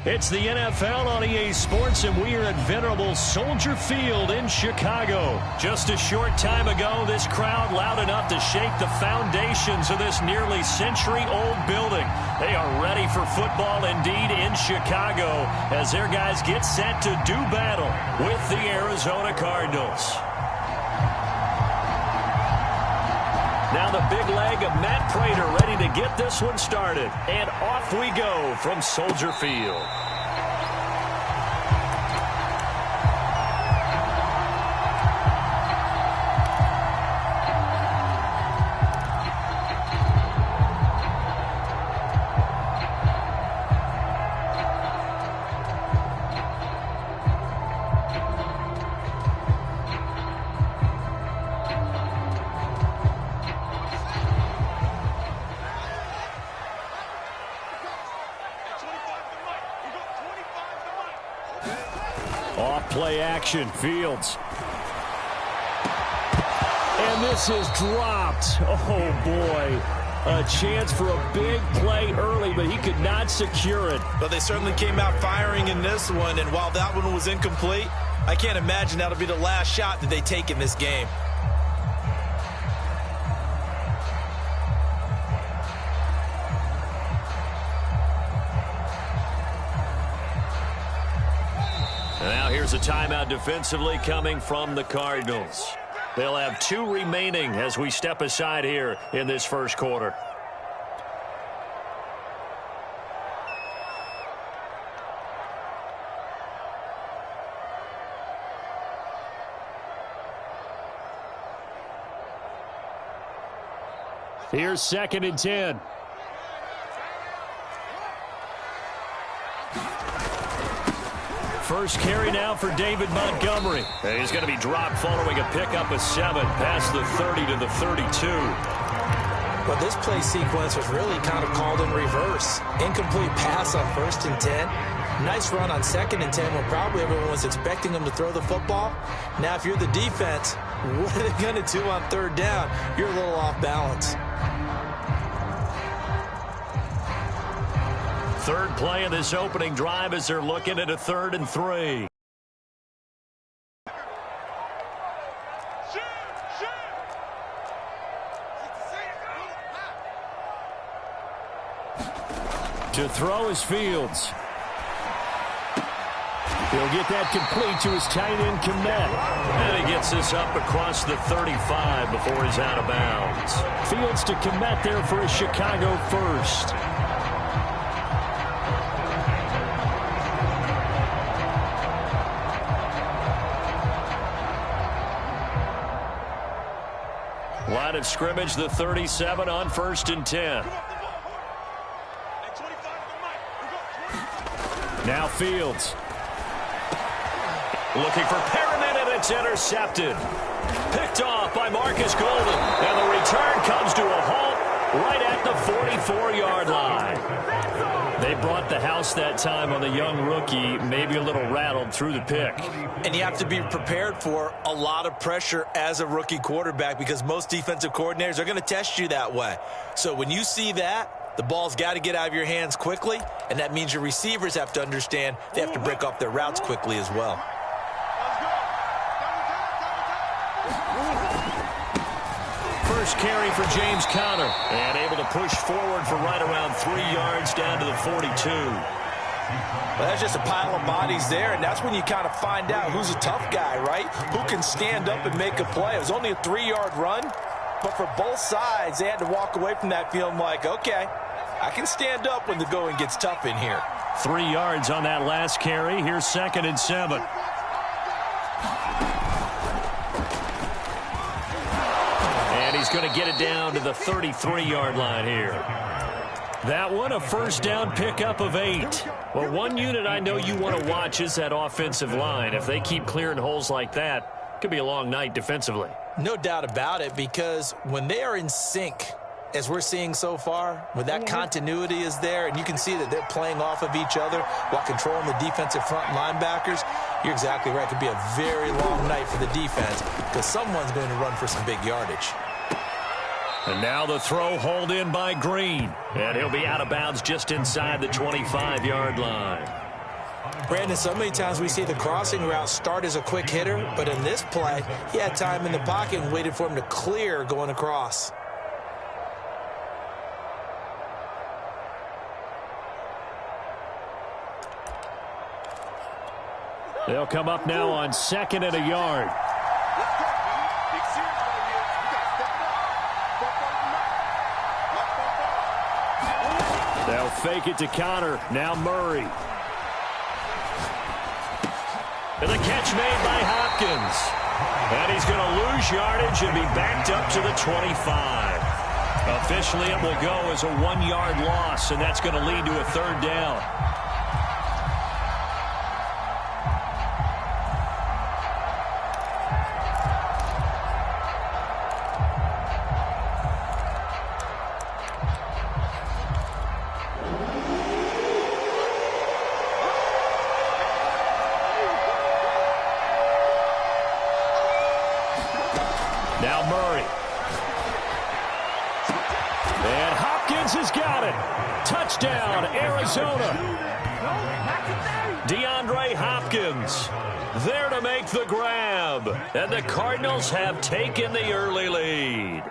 It's the NFL on EA Sports, and we are at venerable Soldier Field in Chicago. Just a short time ago, this crowd loud enough to shake the foundations of this nearly century-old building. They are ready for football indeed in Chicago as their guys get set to do battle with the Arizona Cardinals. Now the big leg of Matt Prater ready to get this one started. And off we go from Soldier Field. Play action, Fields. And this is dropped. Oh, boy. A chance for a big play early, but he could not secure it. But they certainly came out firing in this one, and while that one was incomplete, I can't imagine that'll be the last shot that they take in this game. Here's a timeout defensively coming from the Cardinals. They'll have 2 remaining as we step aside here in this first quarter. Here's 2nd and 10. First carry now for David Montgomery. And he's going to be dropped following a pickup of 7 past the 30 to the 32. Well, this play sequence was really kind of called in reverse. Incomplete pass on 1st and 10. Nice run on 2nd and 10 when probably everyone was expecting him to throw the football. Now, if you're the defense, what are they going to do on 3rd down? You're a little off balance. Third play of this opening drive as they're looking at a 3rd and 3. To throw is Fields. He'll get that complete to his tight end, Kmet. And he gets this up across the 35 before he's out of bounds. Fields to Kmet there for a Chicago first. Line of scrimmage, the 37 on 1st and 10. Now Fields. Looking for Perriman, and it's intercepted. Picked off by Marcus Golden. And the return comes to a halt right at the 44-yard line. They brought the house that time on the young rookie, maybe a little rattled through the pick. And you have to be prepared for a lot of pressure as a rookie quarterback because most defensive coordinators are going to test you that way. So when you see that, the ball's got to get out of your hands quickly, and that means your receivers have to understand they have to break off their routes quickly as well. First carry for James Conner, and able to push forward for right around 3 yards down to the 42. Well, that's just a pile of bodies there, and that's when you kind of find out who's a tough guy, right? Who can stand up and make a play. It was only a 3-yard run, but for both sides, they had to walk away from that feeling like, okay, I can stand up when the going gets tough in here. 3 yards on that last carry. Here's 2nd and 7. And he's going to get it down to the 33-yard line here. That one, a first down pickup of 8. Well, one unit I know you want to watch is that offensive line. If they keep clearing holes like that, it could be a long night defensively. No doubt about it, because when they are in sync, as we're seeing so far, when that continuity is there, and you can see that they're playing off of each other while controlling the defensive front linebackers, you're exactly right. It could be a very long night for the defense because someone's going to run for some big yardage. And now the throw hauled in by Green. And he'll be out of bounds just inside the 25-yard line. Brandon, so many times we see the crossing route start as a quick hitter, but in this play, he had time in the pocket and waited for him to clear going across. They'll come up now on 2nd and a yard. They'll fake it to Connor. Now Murray. And the catch made by Hopkins. And he's going to lose yardage and be backed up to the 25. Officially, it will go as a 1-yard loss, and that's going to lead to a 3rd down. Now Murray. And Hopkins has got it. Touchdown, Arizona. DeAndre Hopkins there to make the grab. And the Cardinals have taken the early lead.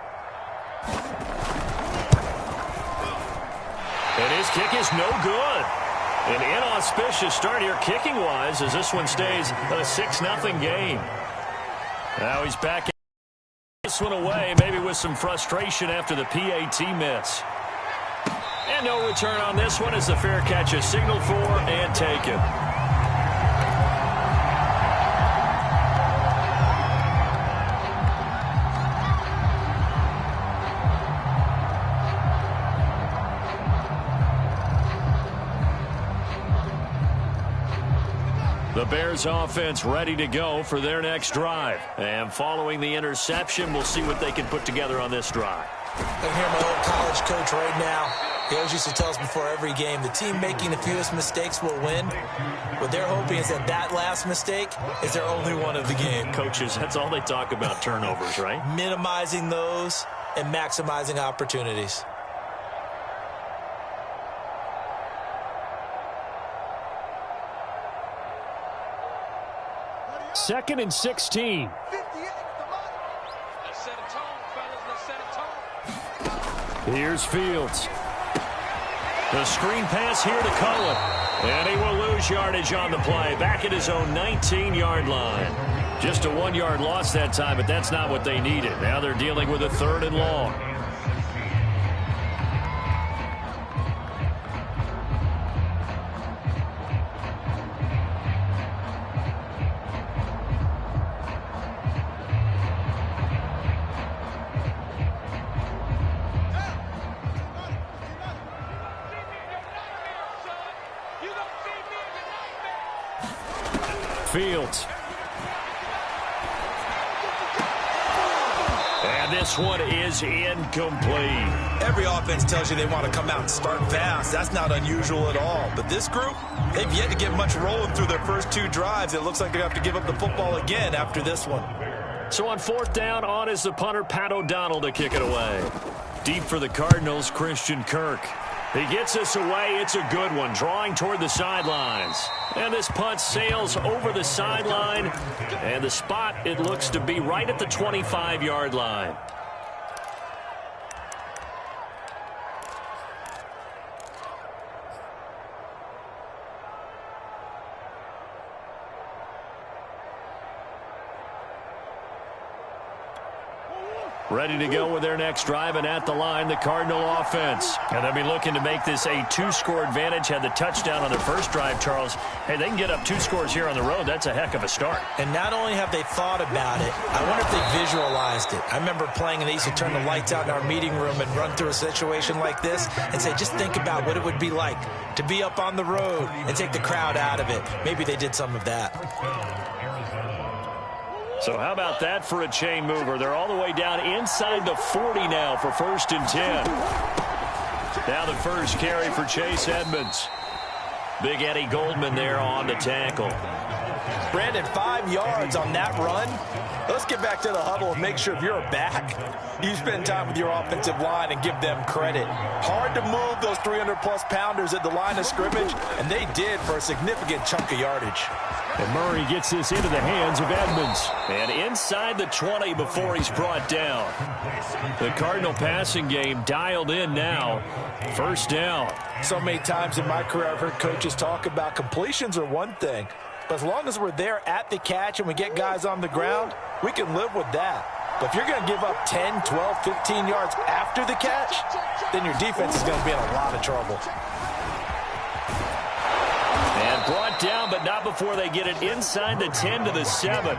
And his kick is no good. An inauspicious start here kicking-wise as this one stays a 6-0 game. Now he's back. This one away, maybe with some frustration after the PAT miss. And no return on this one as the fair catch is signaled for and taken. The Bears offense ready to go for their next drive. And following the interception, we'll see what they can put together on this drive. I can hear my old college coach right now. He always used to tell us before every game, the team making the fewest mistakes will win. What they're hoping is that last mistake is their only one of the game. Coaches, that's all they talk about, turnovers, right? Minimizing those and maximizing opportunities. Second and 16. Here's Fields. The screen pass here to Cullen. And he will lose yardage on the play. Back at his own 19-yard line. Just a 1-yard loss that time, but that's not what they needed. Now they're dealing with a 3rd and long. Fields. And this one is incomplete. Every offense tells you they want to come out and start fast. That's not unusual at all. But this group, they've yet to get much rolling through their first 2 drives. It looks like they have to give up the football again after this one. So on 4th down, on is the punter, Pat O'Donnell, to kick it away. Deep for the Cardinals, Christian Kirk. He gets us away. It's a good one, drawing toward the sidelines. And this punt sails over the sideline. And the spot, it looks to be right at the 25-yard line. Ready to go with their next drive, and at the line, the Cardinal offense. And they'll be looking to make this a 2-score advantage. Had the touchdown on their first drive, Charles. Hey, they can get up 2 scores here on the road. That's a heck of a start. And not only have they thought about it, I wonder if they visualized it. I remember playing, and they used to turn the lights out in our meeting room and run through a situation like this and say, just think about what it would be like to be up on the road and take the crowd out of it. Maybe they did some of that. So how about that for a chain mover? They're all the way down inside the 40 now for 1st and 10. Now the first carry for Chase Edmonds. Big Eddie Goldman there on the tackle. Brandon, 5 yards on that run. Let's get back to the huddle and make sure if you're a back, you spend time with your offensive line and give them credit. Hard to move those 300-plus pounders at the line of scrimmage, and they did for a significant chunk of yardage. And Murray gets this into the hands of Edmonds. And inside the 20 before he's brought down. The Cardinal passing game dialed in now. First down. So many times in my career I've heard coaches talk about completions are one thing. But as long as we're there at the catch and we get guys on the ground, we can live with that. But if you're going to give up 10, 12, 15 yards after the catch, then your defense is going to be in a lot of trouble. And brought down, but not before they get it inside the 10 to the 7.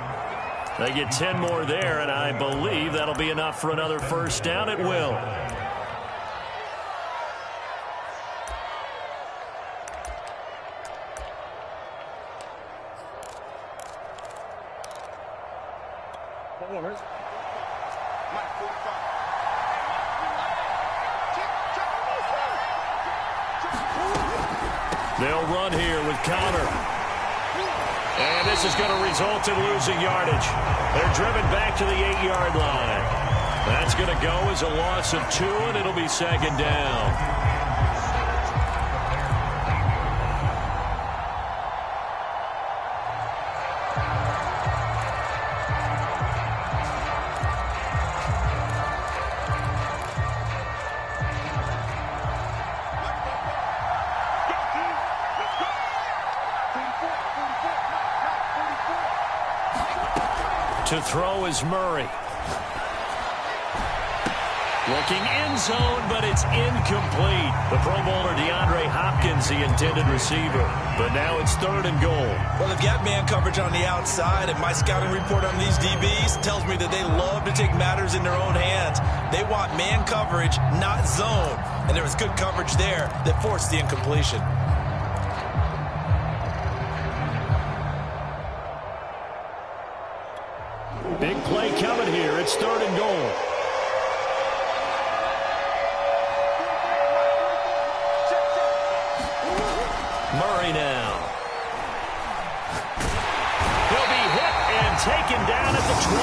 They get 10 more there, and I believe that'll be enough for another first down. It will. They'll run here with Connor. And this is going to result in losing yardage. They're driven back to the 8-yard line. That's going to go as a loss of 2, and it'll be second down. To throw is Murray. Looking end zone, but it's incomplete. The Pro Bowler DeAndre Hopkins, the intended receiver. But now it's 3rd and goal. Well, they've got man coverage on the outside, and my scouting report on these DBs tells me that they love to take matters in their own hands. They want man coverage, not zone. And there was good coverage there that forced the incompletion. Big play coming here. It's 3rd and goal. Murray now. He'll be hit and taken down at the 21.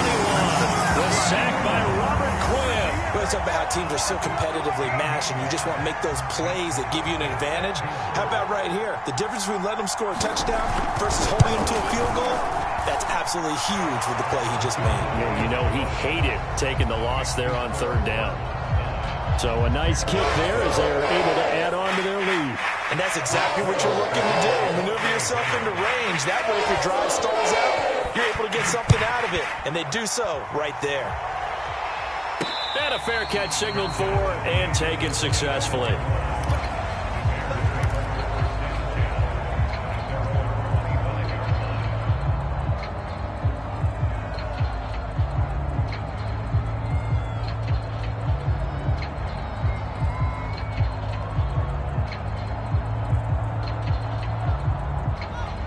The sack by Robert Quinn. Well, it's about how teams are so competitively matched, and you just want to make those plays that give you an advantage. How about right here? The difference between letting them score a touchdown versus holding them to a field goal, that's absolutely huge with the play he just made. Yeah, you know, he hated taking the loss there on 3rd down. So a nice kick there as they're able to add on to their lead. And that's exactly what you're looking to do. Maneuver yourself into range. That way, if your drive stalls out, you're able to get something out of it. And they do so right there. And a fair catch signaled for and taken successfully.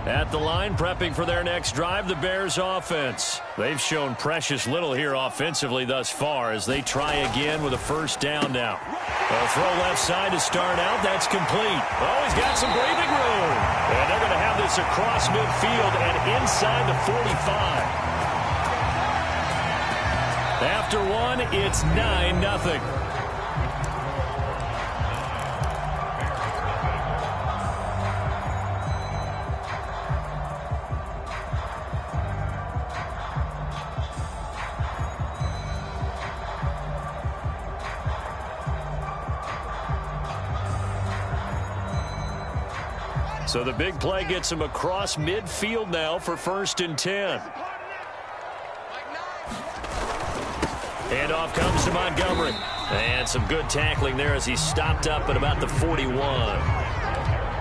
At the line, prepping for their next drive, the Bears offense. They've shown precious little here offensively thus far as they try again with a first down now. They'll throw left side to start out. That's complete. Oh, he's got some breathing room. And they're going to have this across midfield and inside the 45. After one, it's 9-0. So the big play gets him across midfield now for 1st and 10. Handoff comes to Montgomery. And some good tackling there as he stopped up at about the 41.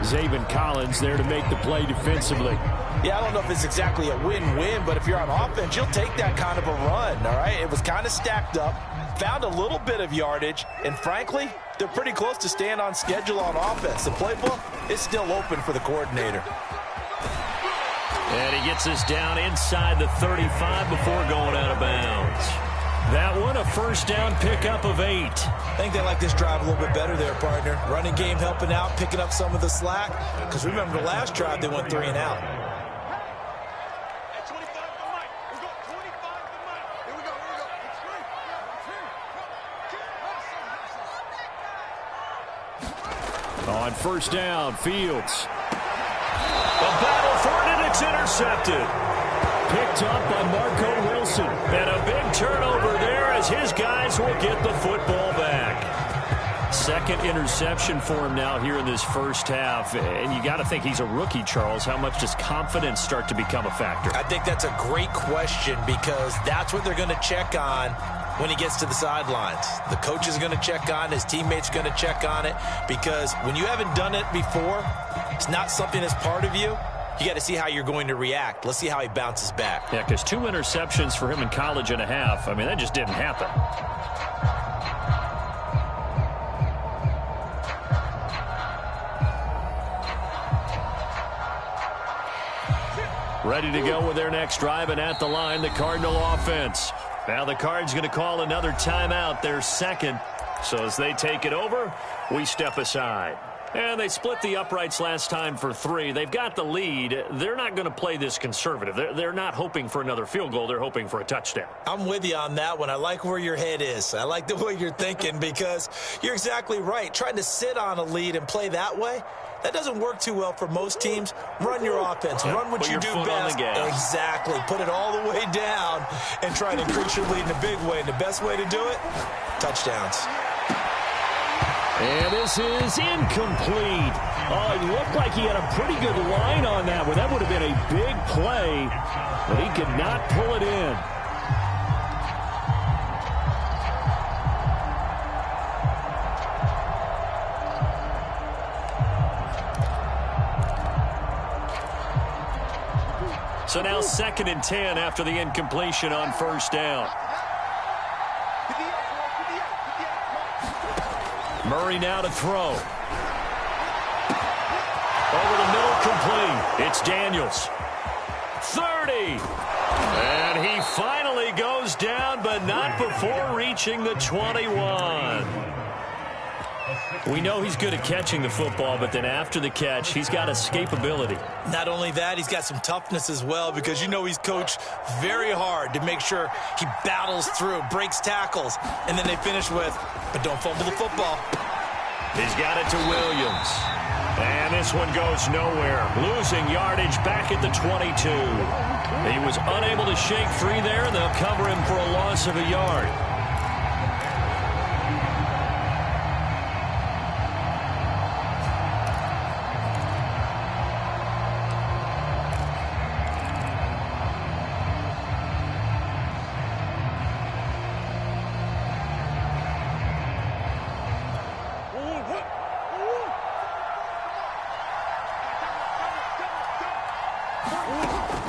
Zaven Collins there to make the play defensively. Yeah, I don't know if it's exactly a win-win, but if you're on offense, you'll take that kind of a run, all right? It was kind of stacked up, found a little bit of yardage, and frankly, they're pretty close to staying on schedule on offense. The playbook is still open for the coordinator. And he gets this down inside the 35 before going out of bounds. That one, a first down pickup of 8. I think they like this drive a little bit better there, partner. Running game helping out, picking up some of the slack. Because remember, the last drive, they went 3 and out. On first down, Fields. A battle for it, and it's intercepted. Picked up by Marco Wilson. And a big turnover there as his guys will get the football back. Second interception for him now here in this first half. And you got to think he's a rookie, Charles. How much does confidence start to become a factor? I think that's a great question because that's what they're going to check on when he gets to the sidelines. The coach is going to check on it. His teammates are going to check on it because when you haven't done it before, it's not something that's part of you. You got to see how you're going to react. Let's see how he bounces back. Yeah, because 2 interceptions for him in college and a half. I mean, that just didn't happen. Ready to go with their next drive, and at the line, the Cardinal offense. Now the Cards going to call another timeout, their second. So as they take it over, we step aside. And they split the uprights last time for 3. They've got the lead. They're not going to play this conservative. They're not hoping for another field goal. They're hoping for a touchdown. I'm with you on that one. I like where your head is. I like the way you're thinking because you're exactly right. Trying to sit on a lead and play that way, that doesn't work too well for most teams. Run your offense. Run what you do best. Exactly. Put it all the way down and try to increase your lead in a big way. And the best way to do it, touchdowns. And this is incomplete. Oh, it looked like he had a pretty good line on that one. That would have been a big play, but he could not pull it in. So now 2nd and 10 after the incompletion on first down. Murray now to throw. Over the middle, complete. It's Daniels. 30. And he finally goes down, but not before reaching the 21. We know he's good at catching the football, but then after the catch, he's got escapability. Not only that, he's got some toughness as well because you know he's coached very hard to make sure he battles through, breaks tackles, and then they finish with, but don't fumble the football. He's got it to Williams. And this one goes nowhere. Losing yardage back at the 22. He was unable to shake free there, and they'll cover him for a loss of a yard.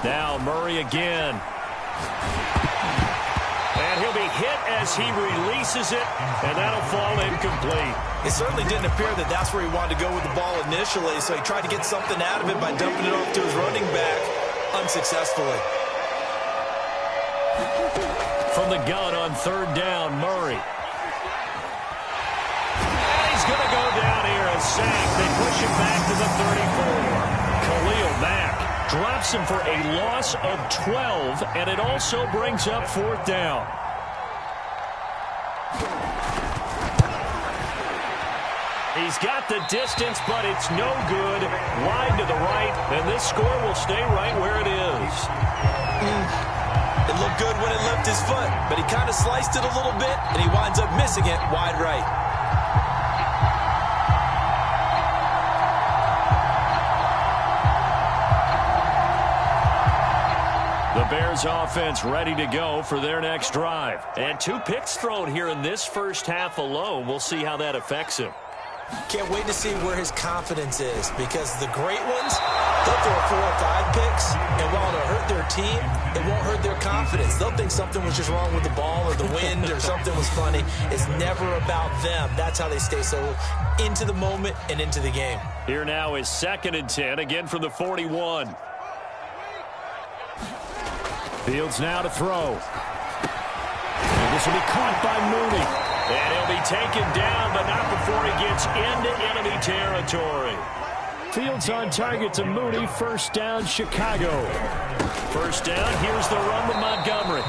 Now Murray again. And he'll be hit as he releases it, and that'll fall incomplete. It certainly didn't appear that that's where he wanted to go with the ball initially, so he tried to get something out of it by dumping it off to his running back unsuccessfully. From the gun on 3rd down, Murray. And he's going to go down here, a sack. They push him back to the 34. Khalil Mack drops him for a loss of 12, and it also brings up 4th down. He's got the distance, but it's no good. Wide to the right, and this score will stay right where it is. It looked good when it left his foot, but he kind of sliced it a little bit, and he winds up missing it wide right. The Bears offense ready to go for their next drive. And 2 picks thrown here in this first half alone. We'll see how that affects him. Can't wait to see where his confidence is because the great ones, they'll throw 4 or 5 picks, and while it'll hurt their team, it won't hurt their confidence. They'll think something was just wrong with the ball or the wind or something was funny. It's never about them. That's how they stay so into the moment and into the game. Here now is 2nd and 10, again from the 41. Fields now to throw. And this will be caught by Mooney. And he'll be taken down, but not before he gets into enemy territory. Fields on target to Mooney. 1st down, Chicago. 1st down, here's the run with Montgomery.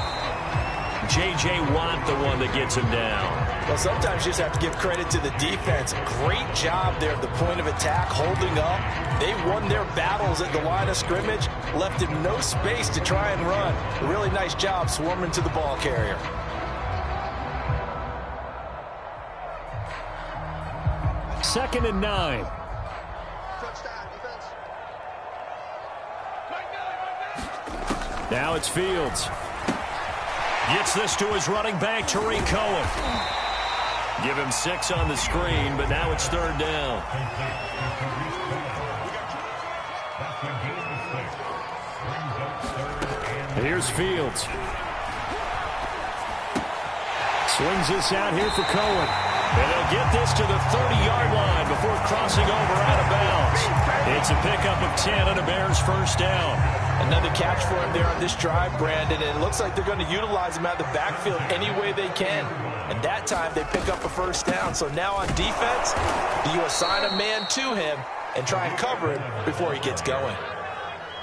J.J. Watt, the one that gets him down. Well, sometimes you just have to give credit to the defense. Great job there at the point of attack, holding up. They won their battles at the line of scrimmage, left him no space to try and run. A really nice job swarming to the ball carrier. Second and 9. Now it's Fields. Gets this to his running back, Tariq Cohen. Give him 6 on the screen, but now it's third down. Here's Fields. Swings this out here for Cohen. And they'll get this to the 30-yard line before crossing over out of bounds. It's a pickup of 10 and a Bears first down. Another catch for him there on this drive, Brandon, and it looks like they're going to utilize him out of the backfield any way they can. And that time they pick up a first down. So now on defense, do you assign a man to him and try and cover him before he gets going?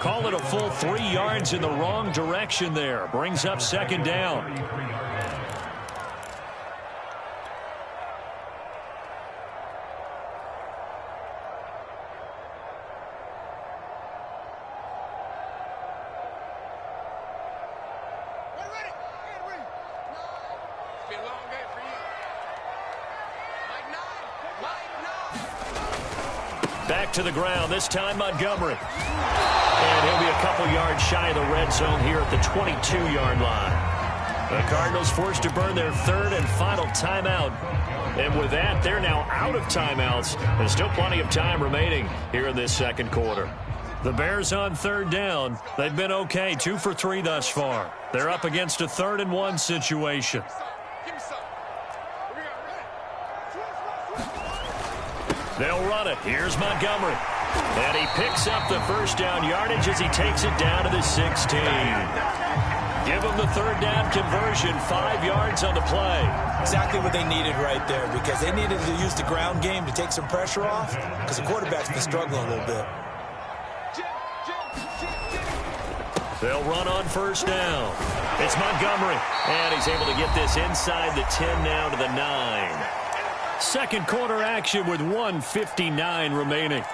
Call it a full 3 yards in the wrong direction there. Brings up second down. Back to the ground, this time Montgomery. And he'll be a couple yards shy of the red zone here at the 22-yard line. The Cardinals forced to burn their third and final timeout. And with that, they're now out of timeouts. There's still plenty of time remaining here in this second quarter. The Bears on third down. They've been okay, 2 for 3 thus far. They're up against a 3rd and 1 situation. They'll run it. Here's Montgomery. And he picks up the first down yardage as he takes it down to the 16. Give him the third down conversion, 5 yards on the play. Exactly what they needed right there, because they needed to use the ground game to take some pressure off, because the quarterback's been struggling a little bit. They'll run on first down. It's Montgomery. And he's able to get this inside the 10 now to the 9. Second quarter action with 1:59 remaining.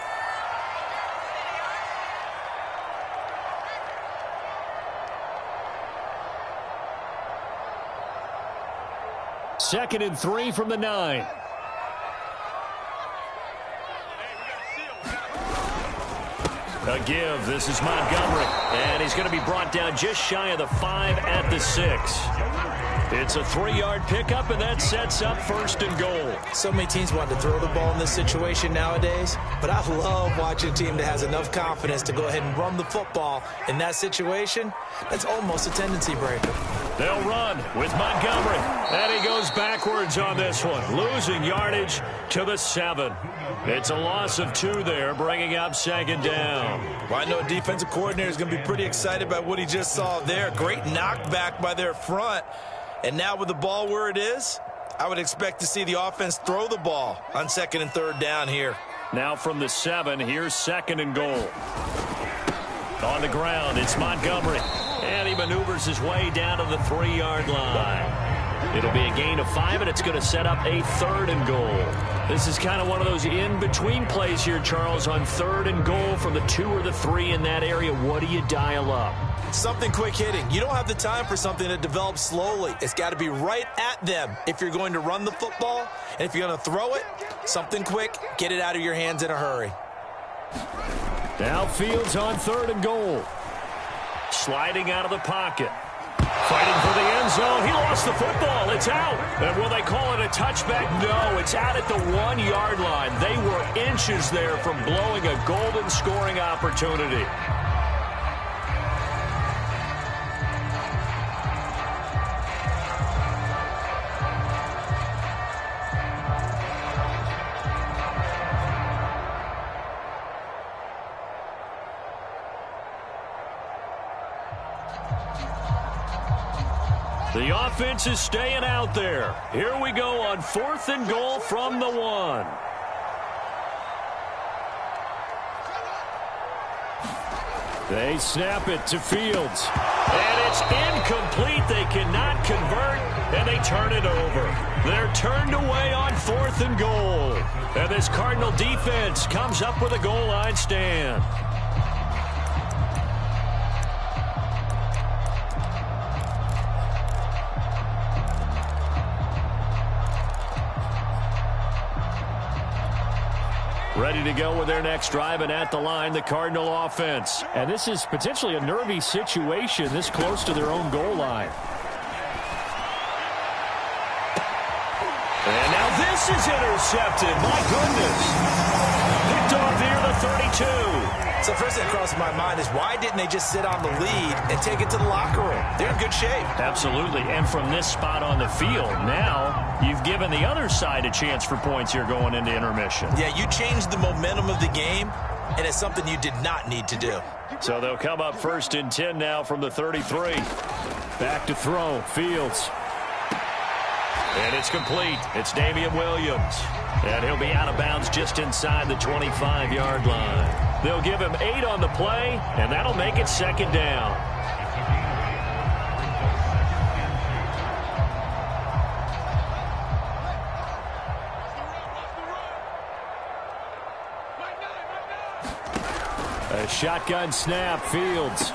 Second and 3 from the 9. A give. This is Montgomery. And he's going to be brought down just shy of the 5 at the 6. It's a 3-yard pickup, and that sets up first and goal. So many teams want to throw the ball in this situation nowadays, but I love watching a team that has enough confidence to go ahead and run the football in that situation. That's almost a tendency breaker. They'll run with Montgomery, and he goes backwards on this one, losing yardage to the 7. It's a loss of 2 there, bringing up second down. Well, I know a defensive coordinator is going to be pretty excited about what he just saw there. Great knockback by their front. And now with the ball where it is, I would expect to see the offense throw the ball on second and third down here. Now from the 7, here's second and goal. On the ground, it's Montgomery. And he maneuvers his way down to the 3-yard line. It'll be a gain of 5, and it's going to set up a 3rd and goal. This is kind of one of those in-between plays here, Charles, on 3rd and goal from the 2 or the 3 in that area. What do you dial up? Something quick hitting. You don't have the time for something that develops slowly. It's got to be right at them if you're going to run the football. And if you're going to throw it, something quick, get it out of your hands in a hurry. Now Fields on 3rd and goal. Sliding out of the pocket. Fighting for the end zone. He lost the football. It's out. And will they call it a touchback? No, it's out at the 1-yard line. They were inches there from blowing a golden scoring opportunity. The offense is staying out there. Here we go on 4th and goal from the 1. They snap it to Fields. And it's incomplete. They cannot convert, and they turn it over. They're turned away on 4th and goal. And this Cardinal defense comes up with a goal line stand. Ready to go with their next drive, and at the line, the Cardinal offense. And this is potentially a nervy situation this close to their own goal line. And now this is intercepted. My goodness. Picked off here, the 32. So first thing that crosses my mind is why didn't they just sit on the lead and take it to the locker room? They're in good shape. Absolutely. And from this spot on the field, now you've given the other side a chance for points here going into intermission. Yeah, you changed the momentum of the game, and it's something you did not need to do. So they'll come up 1st and 10 now from the 33. Back to throw. Fields. And it's complete. It's Damian Williams. And he'll be out of bounds just inside the 25-yard line. They'll give him 8 on the play, and that'll make it 2nd down. A shotgun snap. Fields.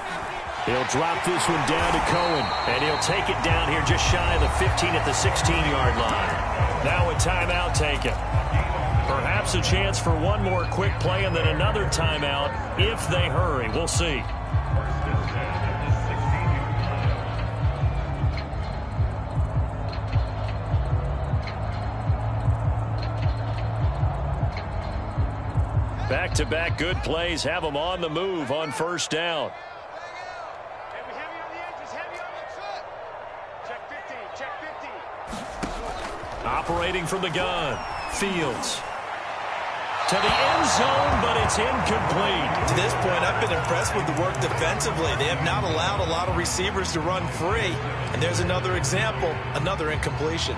He'll drop this one down to Cohen, and he'll take it down here just shy of the 15 at the 16-yard line. Now a timeout taken. Perhaps a chance for one more quick play and then another timeout if they hurry. We'll see. Back-to-back good plays have them on the move on 1st down. Operating from the gun, Fields. To the end zone, but it's incomplete. To this point, I've been impressed with the work defensively. They have not allowed a lot of receivers to run free. And there's another example, another incompletion.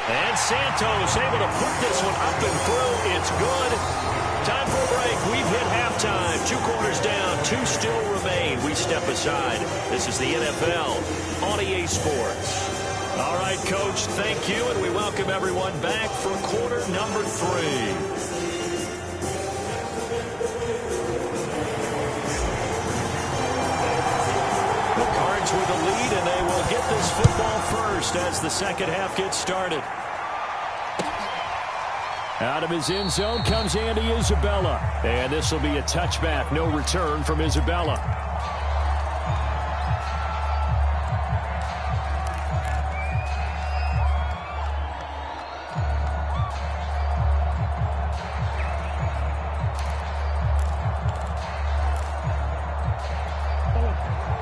And Santos able to put this one up and through. It's good. Time for a break. We've hit halftime. 2 quarters down. 2 still remain. We step aside. This is the NFL on EA Sports. All right, Coach, thank you, and we welcome everyone back for quarter number 3. The Cards with the lead, and they will get this football first as the second half gets started. Out of his end zone comes Andy Isabella. And this will be a touchback. No return from Isabella.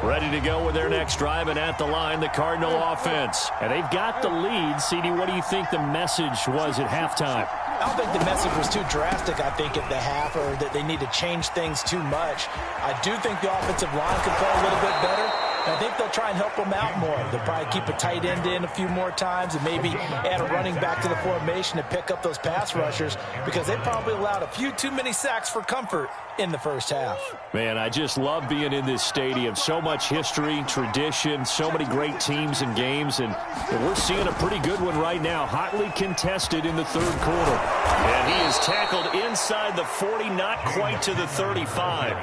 Ready to go with their next drive, and at the line, the Cardinal offense. And they've got the lead. CD, what do you think the message was at halftime? I don't think the message was too drastic, I think, at the half, or that they need to change things too much. I do think the offensive line could play a little bit better. I think they'll try and help them out more. They'll probably keep a tight end in a few more times and maybe add a running back to the formation to pick up those pass rushers, because they probably allowed a few too many sacks for comfort in the first half. Man, I just love being in this stadium. So much history, tradition, so many great teams and games, and we're seeing a pretty good one right now. Hotly contested in the third quarter. And he is tackled inside the 40, not quite to the 35.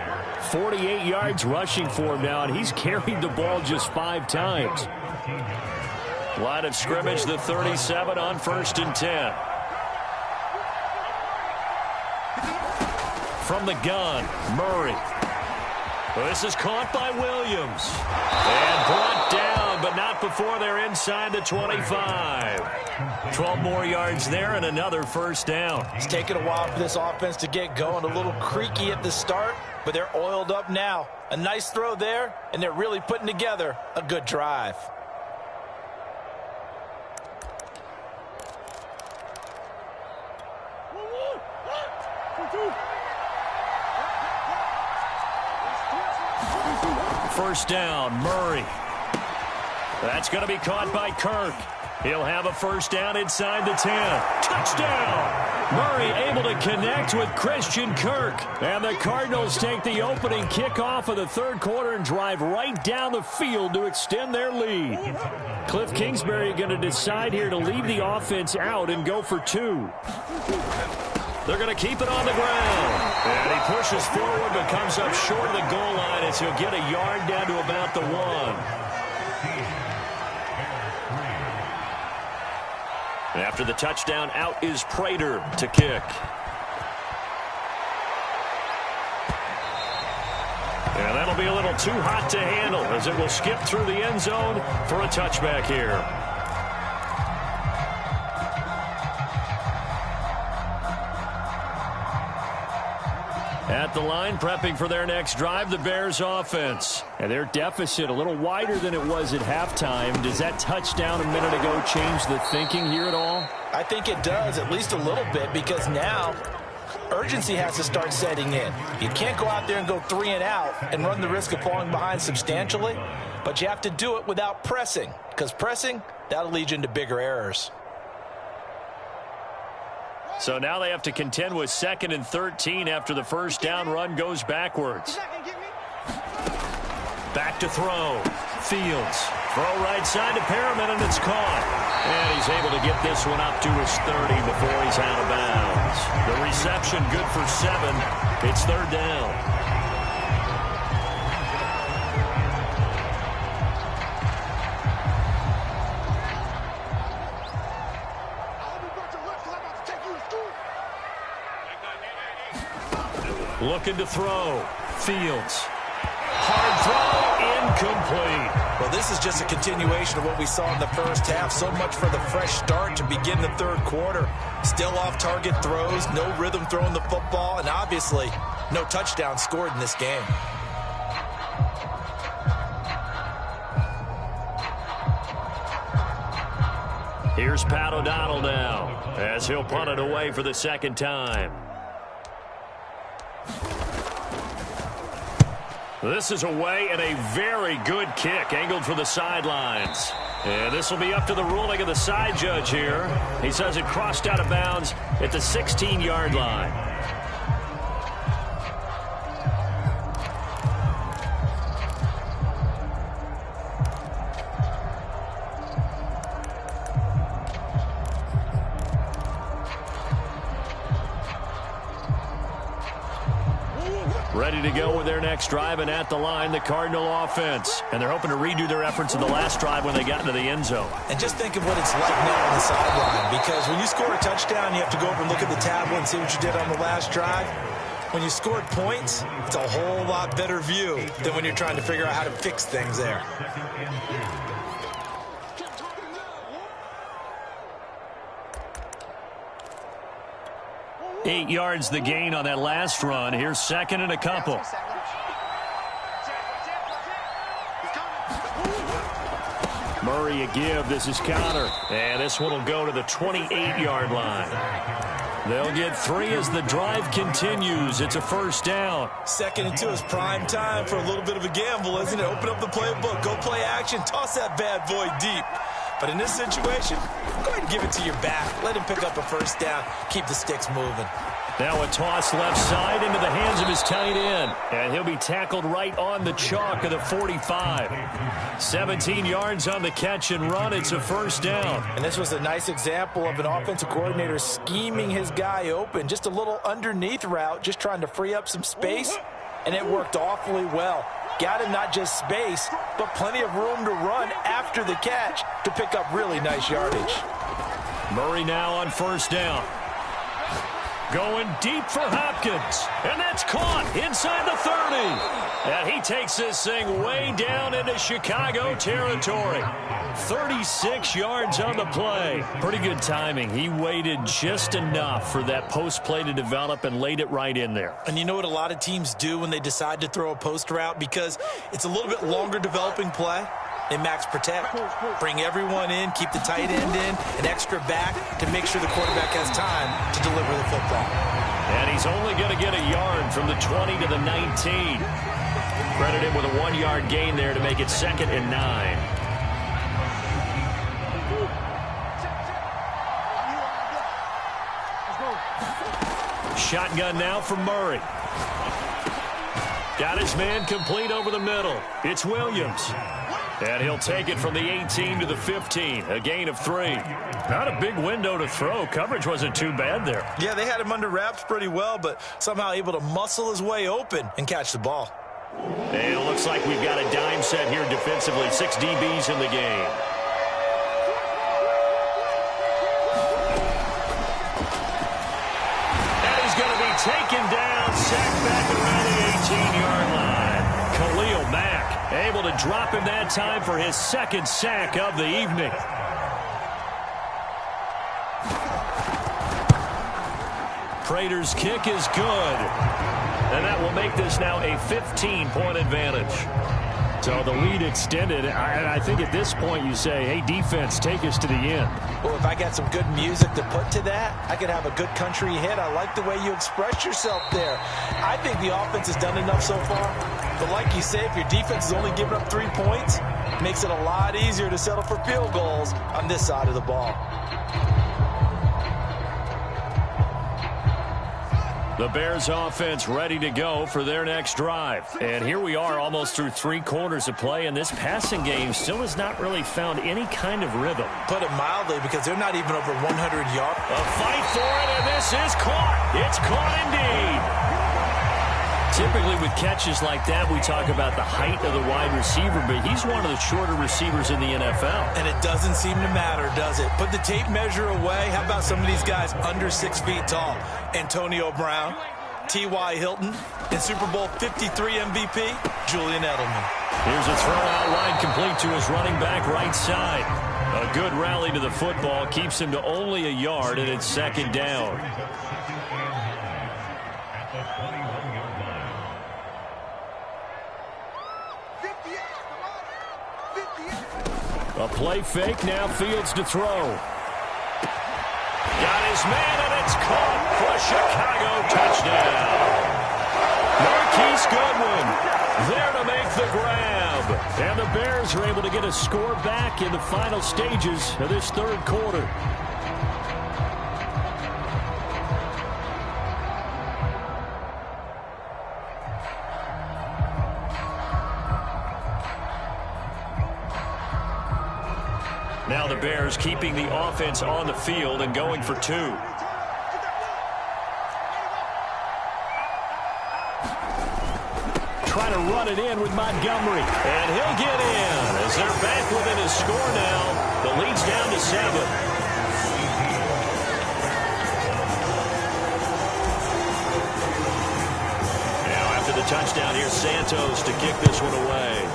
48 yards rushing for him now, and he's carried the ball just 5 times. Line of scrimmage, the 37 on 1st and 10. From the gun, Murray. This is caught by Williams. And brought down, but not before they're inside the 25. 12 more yards there and another first down. It's taken a while for this offense to get going. A little creaky at the start, but they're oiled up now. A nice throw there, and they're really putting together a good drive. First down, Murray. That's going to be caught by Kirk. He'll have a first down inside the 10. Touchdown! Murray able to connect with Christian Kirk. And the Cardinals take the opening kickoff of the third quarter and drive right down the field to extend their lead. Cliff Kingsbury going to decide here to leave the offense out and go for 2. They're going to keep it on the ground. And he pushes forward but comes up short of the goal line as he'll get a yard down to about the 1. After the touchdown, out is Prater to kick. And that'll be a little too hot to handle as it will skip through the end zone for a touchback here. At the line, prepping for their next drive, the Bears offense. And their deficit a little wider than it was at halftime. Does that touchdown a minute ago change the thinking here at all? I think it does, at least a little bit, because now urgency has to start setting in. You can't go out there and go 3 and out and run the risk of falling behind substantially, but you have to do it without pressing, because pressing, that'll lead you into bigger errors. So now they have to contend with 2nd and 13 after the first down run goes backwards. Back to throw. Fields. Throw right side to Perriman, and it's caught. And he's able to get this one up to his 30 before he's out of bounds. The reception good for 7. It's 3rd down. Looking to throw. Fields. Hard throw. Incomplete. Well, this is just a continuation of what we saw in the first half. So much for the fresh start to begin the third quarter. Still off-target throws, no rhythm throwing the football, and obviously no touchdown scored in this game. Here's Pat O'Donnell now as he'll punt it away for the 2nd time. This is away and a very good kick angled for the sidelines. And this will be up to the ruling of the side judge here. He says it crossed out of bounds at the 16-yard line. Ready to go with their next drive, and at the line, the Cardinal offense. And they're hoping to redo their efforts in the last drive when they got into the end zone. And just think of what it's like now on the sideline, because when you score a touchdown, you have to go over and look at the tablet and see what you did on the last drive. When you scored points, it's a whole lot better view than when you're trying to figure out how to fix things there. Eight yards the gain on that last run. Here's 2nd and a couple. Murray a give. This is counter. And this one will go to the 28-yard line. They'll get 3 as the drive continues. It's a first down. 2nd and 2 is prime time for a little bit of a gamble, isn't it? Open up the playbook. Go play action. Toss that bad boy deep. But in this situation, go ahead and give it to your back. Let him pick up a first down. Keep the sticks moving. Now a toss left side into the hands of his tight end. And he'll be tackled right on the chalk of the 45. 17 yards on the catch and run. It's a first down. And this was a nice example of an offensive coordinator scheming his guy open. Just a little underneath route, just trying to free up some space. And it worked awfully well. Got him not just space, but plenty of room to run after the catch to pick up really nice yardage. Murray now on first down. Going deep for Hopkins. And that's caught inside the 30. And he takes this thing way down into Chicago territory. 36 yards on the play. Pretty good timing. He waited just enough for that post play to develop and laid it right in there. And you know what a lot of teams do when they decide to throw a post route? Because it's a little bit longer developing play. They max protect, bring everyone in, keep the tight end in, an extra back to make sure the quarterback has time to deliver the football. And he's only going to get a yard from the 20 to the 19. Credit him with a 1-yard gain there to make it 2nd and 9. shotgun now from Murray. Got his man complete over the middle. It's Williams. And he'll take it from the 18 to the 15. A gain of 3. Not a big window to throw. Coverage wasn't too bad there. Yeah, they had him under wraps pretty well, but somehow able to muscle his way open and catch the ball. And it looks like we've got a dime set here defensively. 6 DBs in the game. And he's going to be taken down, sacked back around the 18-yard line. Khalil Mack able to drop him that time for his second sack of the evening. Prater's kick is good. And that will make this now a 15-point advantage. So the lead extended. I think at this point you say, hey, defense, take us to the end. Well, if I got some good music to put to that, I could have a good country hit. I like the way you express yourself there. I think the offense has done enough so far. But like you say, if your defense is only giving up 3 points, it makes it a lot easier to settle for field goals on this side of the ball. The Bears offense ready to go for their next drive. And here we are almost through 3 quarters of play, and this passing game still has not really found any kind of rhythm. Put it mildly, because they're not even over 100 yards. A fight for it, and this is caught. It's caught indeed. Typically with catches like that, we talk about the height of the wide receiver, but he's one of the shorter receivers in the NFL. And it doesn't seem to matter, does it? Put the tape measure away. How about some of these guys under 6 feet tall? Antonio Brown, T.Y. Hilton, and Super Bowl 53 MVP, Julian Edelman. Here's a throw out wide, complete to his running back right side. A good rally to the football keeps him to only a yard, and it's second down. A play fake, now Fields to throw. Got his man, and it's caught for a Chicago touchdown. Marquise Goodwin there to make the grab. And the Bears are able to get a score back in the final stages of this third quarter. Now the Bears keeping the offense on the field and going for 2. Trying to run it in with Montgomery. And he'll get in as they're back within a score now. The lead's down to 7. Now after the touchdown, here's Santos to kick this one away.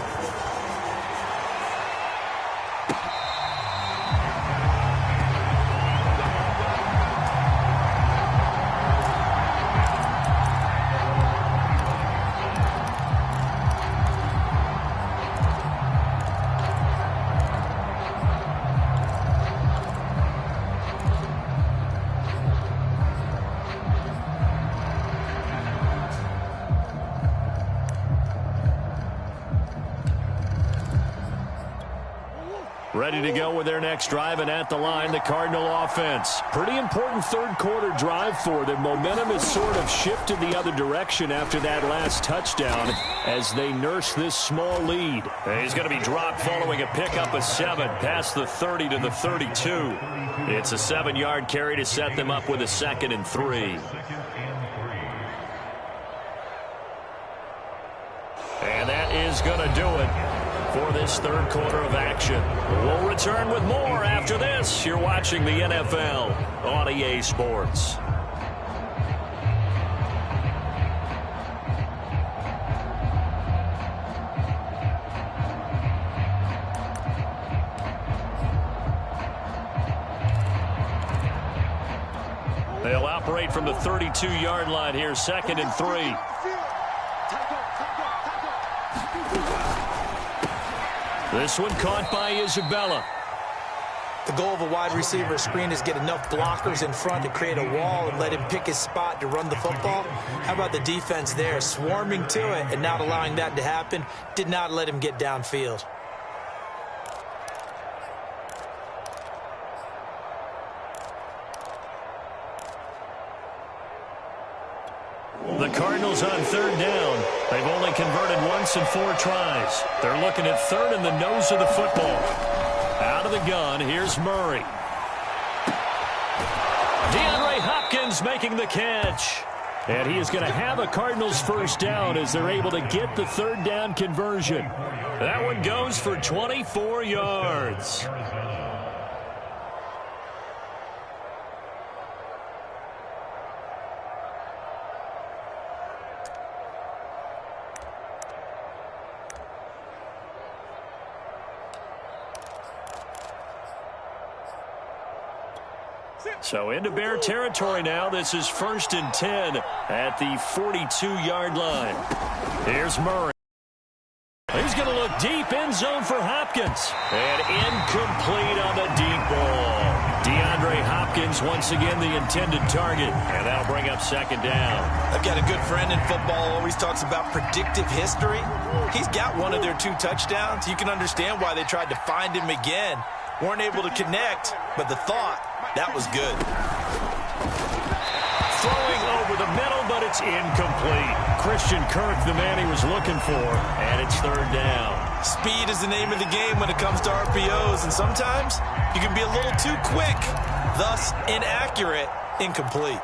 Ready to go with their next drive, and at the line, the Cardinal offense. Pretty important third quarter drive for them. Momentum has sort of shifted the other direction after that last touchdown as they nurse this small lead. And he's going to be dropped following a pickup of 7 past the 30 to the 32. It's a 7-yard carry to set them up with a 2nd and 3. And that is going to do it for this third quarter of action. We'll return with more after this. You're watching the NFL on EA Sports. They'll operate from the 32-yard line here, 2nd and 3. This one caught by Isabella. The goal of a wide receiver screen is get enough blockers in front to create a wall and let him pick his spot to run the football. How about the defense there, swarming to it and not allowing that to happen? Did not let him get downfield. The Cardinals on third down. They've only converted once in 4 tries. They're looking at third in the nose of the football. Out of the gun, here's Murray. DeAndre Hopkins making the catch. And he is going to have a Cardinals first down as they're able to get the third down conversion. That one goes for 24 yards. So into Bear territory now. This is 1st and 10 at the 42-yard line. Here's Murray. He's going to look deep, end zone for Hopkins. And incomplete on the deep ball. DeAndre Hopkins once again the intended target. And that'll bring up 2nd down. I've got a good friend in football, always talks about predictive history. He's got one of their 2 touchdowns. You can understand why they tried to find him again. Weren't able to connect, but the thought, that was good. Throwing over the middle, but it's incomplete. Christian Kirk, the man he was looking for, and it's 3rd down. Speed is the name of the game when it comes to RPOs, and sometimes you can be a little too quick, thus inaccurate, incomplete.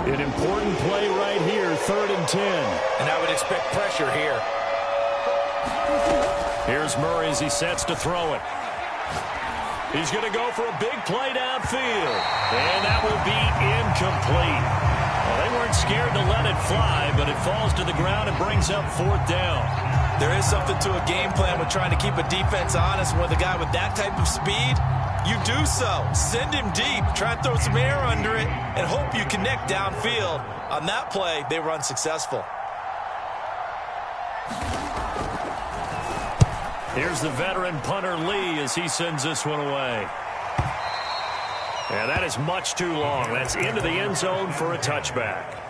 An important play right here, 3rd and 10. And I would expect pressure here. Here's Murray as he sets to throw it. He's going to go for a big play downfield. And that will be incomplete. Well, they weren't scared to let it fly, but it falls to the ground and brings up 4th down. There is something to a game plan with trying to keep a defense honest. With a guy with that type of speed, you do so. Send him deep. Try and throw some air under it and hope you connect downfield. On that play, they were unsuccessful. Here's the veteran punter Lee as he sends this one away. And that is much too long. That's into the end zone for a touchback.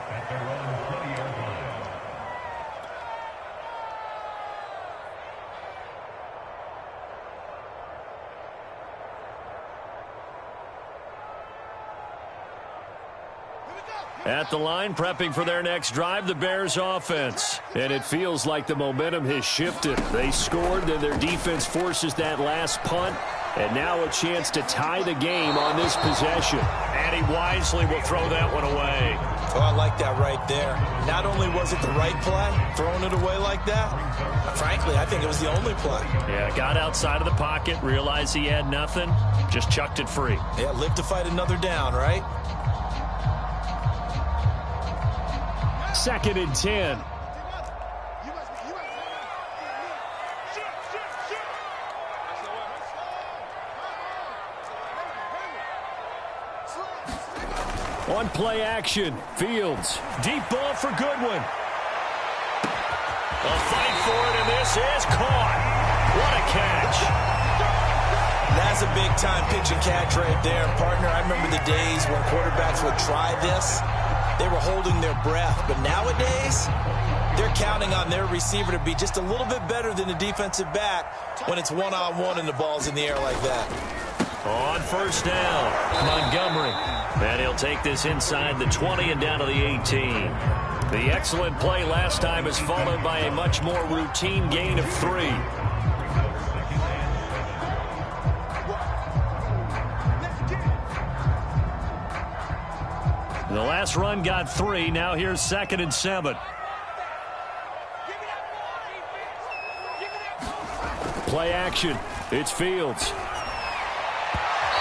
At the line, prepping for their next drive, the Bears offense. And it feels like the momentum has shifted. They scored, then their defense forces that last punt. And now a chance to tie the game on this possession. And he wisely will throw that one away. Oh, I like that right there. Not only was it the right play, throwing it away like that, frankly, I think it was the only play. Yeah, got outside of the pocket, realized he had nothing, just chucked it free. Yeah, live to fight another down, right? 2nd and 10. On play action, Fields. Deep ball for Goodwin. A fight for it, and this is caught. What a catch. That's a big-time pitch and catch right there. Partner, I remember the days when quarterbacks would try this. They were holding their breath. But nowadays, they're counting on their receiver to be just a little bit better than the defensive back when it's one-on-one and the ball's in the air like that. On 1st down, Montgomery. And he'll take this inside the 20 and down to the 18. The excellent play last time is followed by a much more routine gain of 3. The last run got 3. Now here's 2nd and 7. Play action. It's Fields.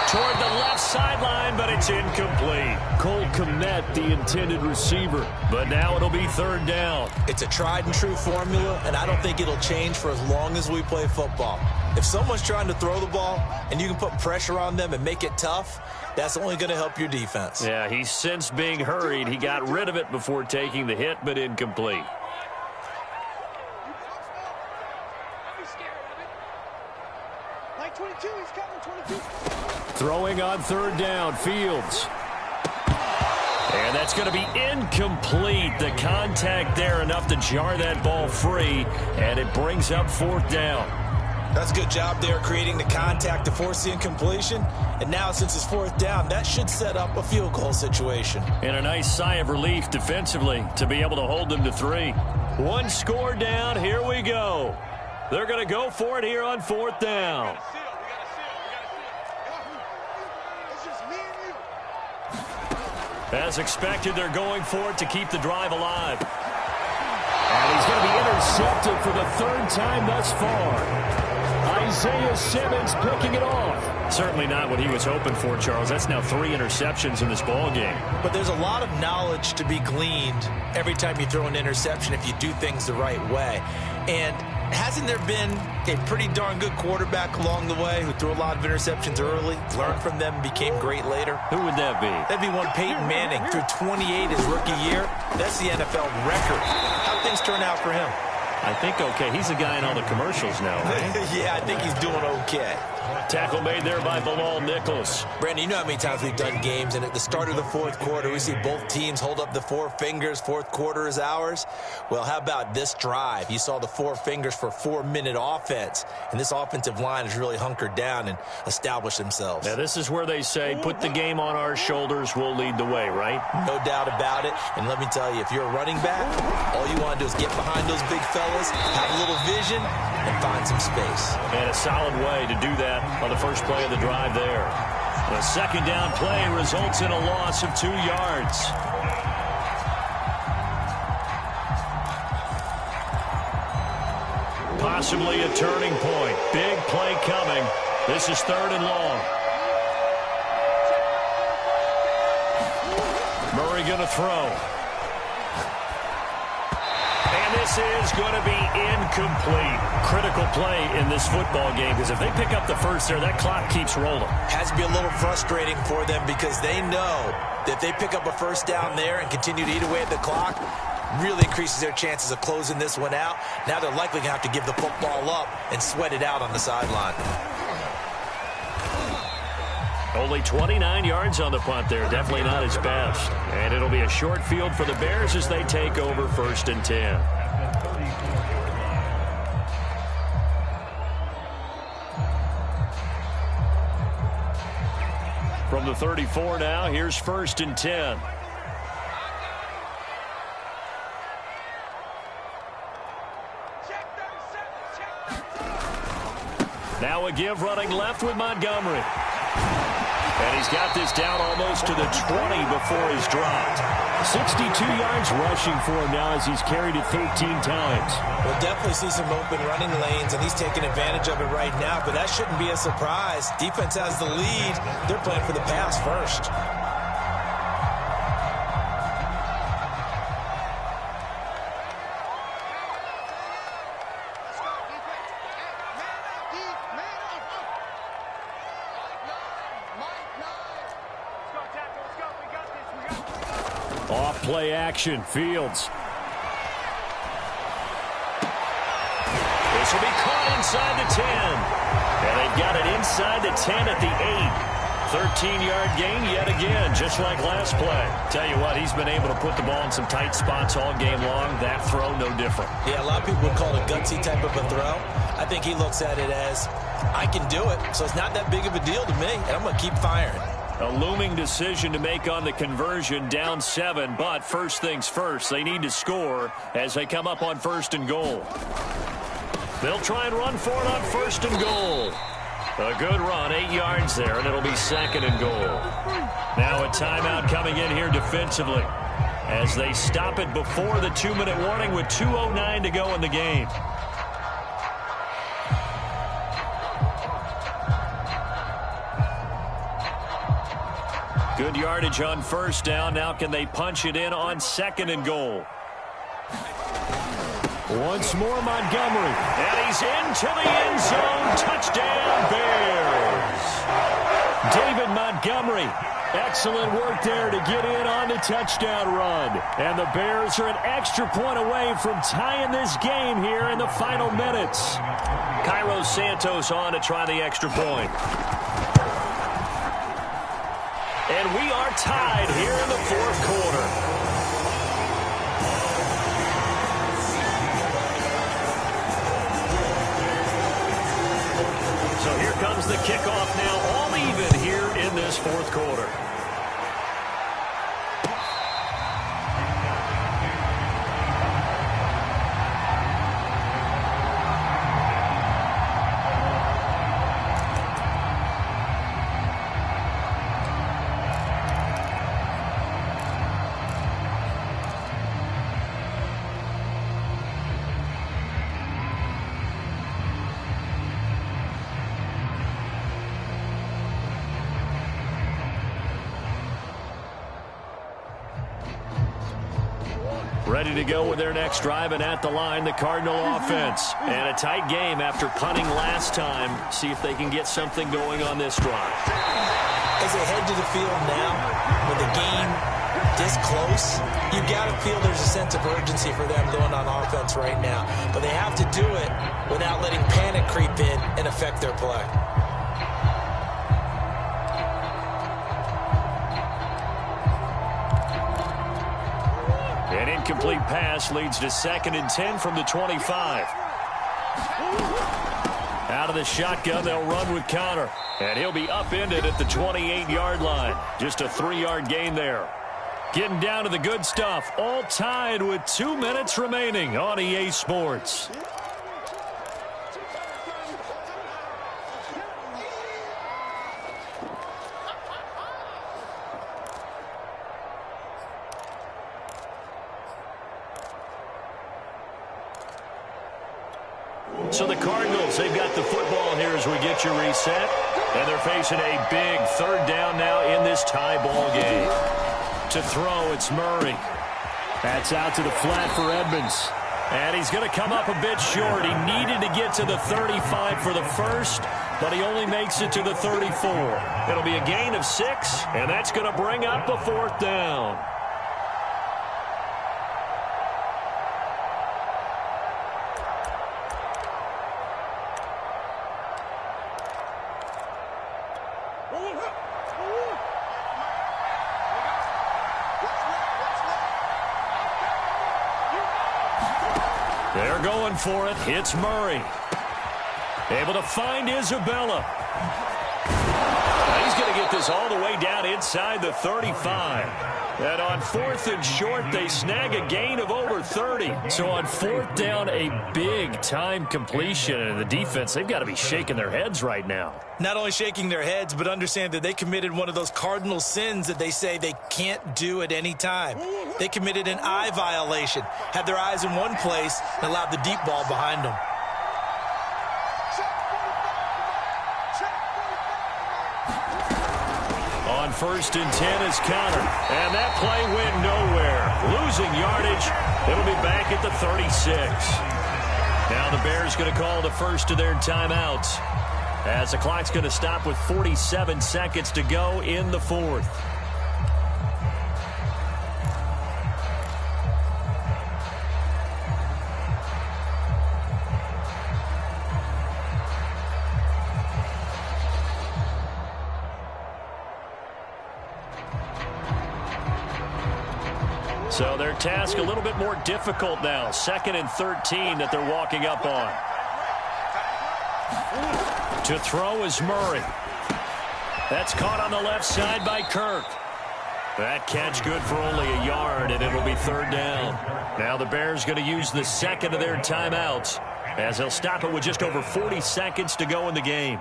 Toward the left sideline, but it's incomplete. Cole Kmet, the intended receiver. But now it'll be 3rd down. It's a tried-and-true formula, and I don't think it'll change for as long as we play football. If someone's trying to throw the ball and you can put pressure on them and make it tough, that's only going to help your defense. Yeah, he's since being hurried. He got rid of it before taking the hit, but incomplete. Throwing on 3rd down, Fields. And that's going to be incomplete. The contact there enough to jar that ball free, and it brings up 4th down. That's a good job there creating the contact to force the incompletion. And now since it's 4th down, that should set up a field goal situation. And a nice sigh of relief defensively to be able to hold them to 3. 1 score down. Here we go. They're going to go for it here on 4th down. As expected, they're going for it to keep the drive alive. And he's going to be intercepted for the 3rd time thus far. Isaiah Simmons picking it off. Certainly not what he was hoping for, Charles. That's now 3 interceptions in this ball game. But there's a lot of knowledge to be gleaned every time you throw an interception if you do things the right way. And hasn't there been a pretty darn good quarterback along the way who threw a lot of interceptions early, learned from them, became great later? Who would that be? That'd be one Peyton Manning. Threw 28 his rookie year. That's the NFL record. How'd things turn out for him? I think okay. He's a guy in all the commercials now, right? Yeah, I think he's doing okay. Tackle made there by Bilal Nichols. Brandon, you know how many times we've done games, and at the start of the 4th quarter, we see both teams hold up the 4 fingers. 4th quarter is ours. Well, how about this drive? You saw the 4 fingers for 4-minute offense, and this offensive line has really hunkered down and established themselves. Now, this is where they say, put the game on our shoulders, we'll lead the way, right? No doubt about it. And let me tell you, if you're a running back, all you want to do is get behind those big fellas, have a little vision, and find some space. And a solid way to do that on the first play of the drive there. The 2nd down play results in a loss of 2 yards. Possibly a turning point. Big play coming. This is 3rd and long. Murray going to throw. And this is going to be incomplete. Critical play in this football game, because if they pick up the first there, that clock keeps rolling. Has to be a little frustrating for them because they know that if they pick up a 1st down there and continue to eat away at the clock, really increases their chances of closing this one out. Now they're likely going to have to give the football up and sweat it out on the sideline. Only 29 yards on the punt there. Definitely not his best. And it'll be a short field for the Bears as they take over 1st and 10. From the 34 now, here's 1st and 10. Now a give running left with Montgomery. And he's got this down almost to the 20 before he's dropped. 62 yards rushing for him now as he's carried it 13 times. We'll definitely see some open running lanes, and he's taking advantage of it right now, but that shouldn't be a surprise. Defense has the lead. They're playing for the pass first. Off play action, Fields. This will be caught inside the 10. And they've got it inside the 10 at the 8. 13-yard gain yet again, just like last play. Tell you what, he's been able to put the ball in some tight spots all game long. That throw, no different. Yeah, a lot of people would call it a gutsy type of a throw. I think he looks at it as, I can do it, so it's not that big of a deal to me, and I'm going to keep firing. A looming decision to make on the conversion, down 7, but first things first, they need to score as they come up on 1st and goal. They'll try and run for it on 1st and goal. A good run, 8 yards there, and it'll be 2nd and goal. Now a timeout coming in here defensively as they stop it before the 2-minute warning with 2:09 to go in the game. Good yardage on 1st down. Now can they punch it in on 2nd and goal? Once more Montgomery. And he's into the end zone. Touchdown Bears. David Montgomery. Excellent work there to get in on the touchdown run. And the Bears are an extra point away from tying this game here in the final minutes. Cairo Santos on to try the extra point. And we are tied here in the fourth quarter. So here comes the kickoff now, all even here in this fourth quarter. Ready to go with their next drive, and at the line, the Cardinal offense. And a tight game after punting last time. See if they can get something going on this drive. As they head to the field now, with the game this close, you got to feel there's a sense of urgency for them going on offense right now. But they have to do it without letting panic creep in and affect their play. An incomplete pass leads to 2nd and 10 from the 25. Out of the shotgun, they'll run with Connor. And he'll be upended at the 28-yard line. Just a 3-yard gain there. Getting down to the good stuff. All tied with 2 minutes remaining on EA Sports. So the Cardinals, they've got the football here as we get you reset. And they're facing a big 3rd down now in this tie ball game. To throw, it's Murray. That's out to the flat for Edmonds. And he's going to come up a bit short. He needed to get to the 35 for the first, but he only makes it to the 34. It'll be a gain of 6, and that's going to bring up a 4th down. They're going for it. It's Murray. Able to find Isabella. He's going to get this all the way down inside the 35. And on 4th and short, they snag a gain of over 30. So on 4th down, a big time completion. And the defense, they've got to be shaking their heads right now. Not only shaking their heads, but understand that they committed one of those cardinal sins that they say they can't do at any time. They committed an eye violation, had their eyes in one place, and allowed the deep ball behind them. On 1st and 10 is Connor. And that play went nowhere. Losing yardage. It'll be back at the 36. Now the Bears going to call the first of their timeouts, as the clock's going to stop with 47 seconds to go in the 4th. So their task a little bit more difficult now. 2nd and 13 that they're walking up on. To throw is Murray. That's caught on the left side by Kirk. That catch good for only a yard, and it'll be 3rd down. Now the Bears going to use the 2nd of their timeouts, as they'll stop it with just over 40 seconds to go in the game.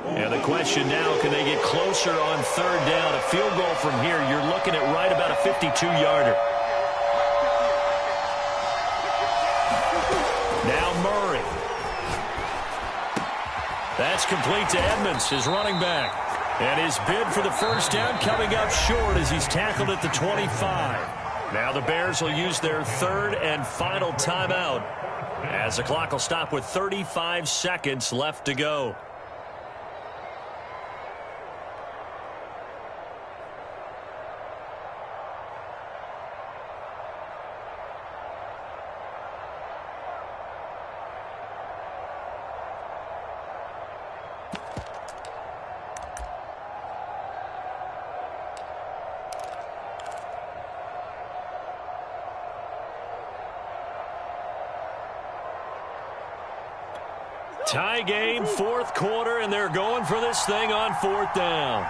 And the question now, can they get closer on 3rd down? A field goal from here, you're looking at right about a 52-yarder. Now Murray. That's complete to Edmonds, his running back. And his bid for the 1st down coming up short as he's tackled at the 25. Now the Bears will use their 3rd and final timeout, as the clock will stop with 35 seconds left to go. Tie game, fourth quarter, and they're going for this thing on fourth down.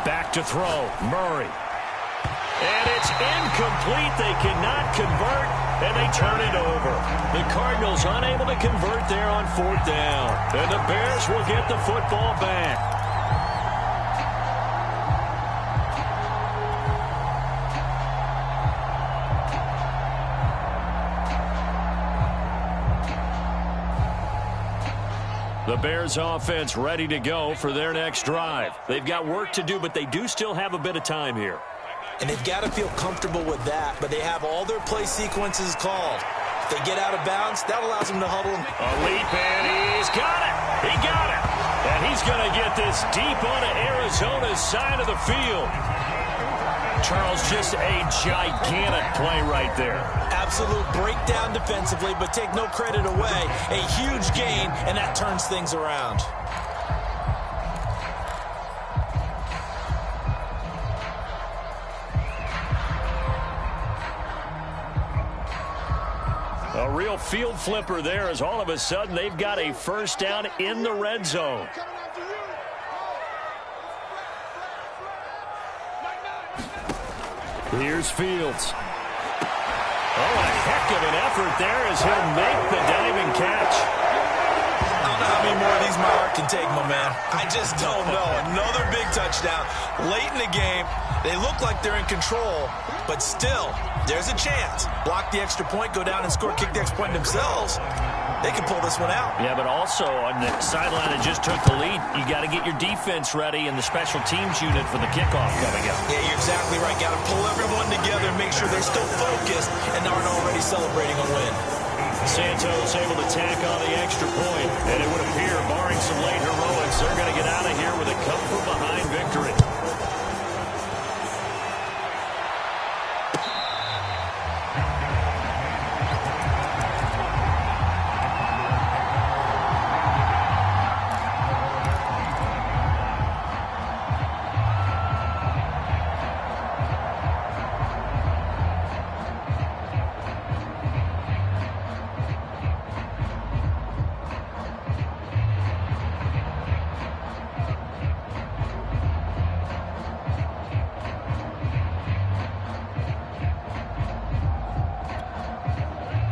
Back to throw, Murray. And it's incomplete. They cannot convert, and they turn it over. The Cardinals unable to convert there on fourth down. And the Bears will get the football back. The Bears offense ready to go for their next drive. They've got work to do, but they do still have a bit of time here. And they've got to feel comfortable with that, but they have all their play sequences called. If they get out of bounds, that allows them to huddle. A leap, and he's got it. He got it. And he's going to get this deep onto Arizona's side of the field. Charles, just a gigantic play right there. Absolute breakdown defensively, but take no credit away. A huge gain, and that turns things around. A real field flipper there as all of a sudden they've got a first down in the red zone. Here's Fields. Oh, a heck of an effort there as he'll make the diving catch. I don't know how many more of these my heart can take, my man. I just don't know. Another big touchdown. Late in the game, they look like they're in control, but still, there's a chance. Block the extra point, go down and score, kick the extra point themselves. They can pull this one out. Yeah, but also on the sideline that just took the lead, you got to get your defense ready and the special teams unit for the kickoff coming up. Yeah, you're exactly right. Got to pull everyone together and make sure they're still focused and aren't already celebrating a win. Santos able to tack on the extra point, and it would appear, barring some late heroics, they're going to get out of here with a come-from-behind victory.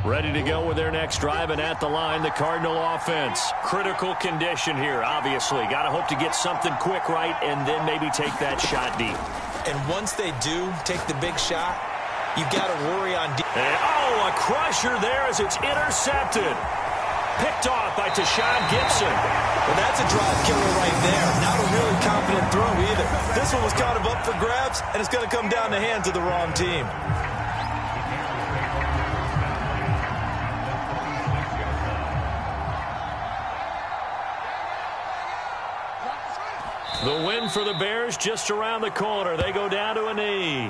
Ready to go with their next drive, and at the line, the Cardinal offense. Critical condition here, obviously. Got to hope to get something quick right and then maybe take that shot deep. And once they do take the big shot, you've got to worry on deep. Oh, a crusher there as it's intercepted. Picked off by Tashawn Gibson. Well, that's a drive killer right there. Not a really confident throw either. This one was kind of up for grabs, and it's going to come down the hands of the wrong team. The win for the Bears just around the corner. They go down to a knee.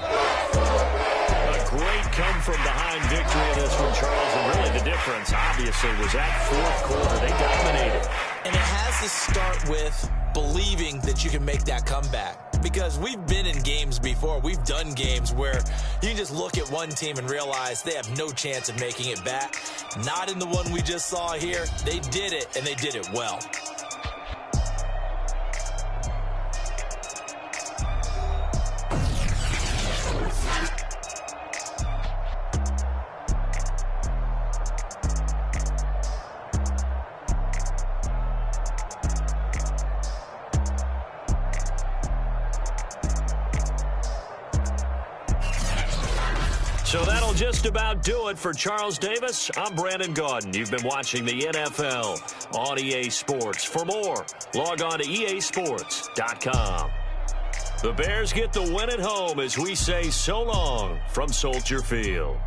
A great come-from-behind victory in this one, Charles. And really the difference, obviously, was that fourth quarter. They dominated. And it has to start with believing that you can make that comeback. Because we've been in games before. We've done games where you can just look at one team and realize they have no chance of making it back. Not in the one we just saw here. They did it, and they did it well. So that'll just about do it for Charles Davis. I'm Brandon Gaudin. You've been watching the NFL on EA Sports. For more, log on to easports.com. The Bears get the win at home as we say so long from Soldier Field.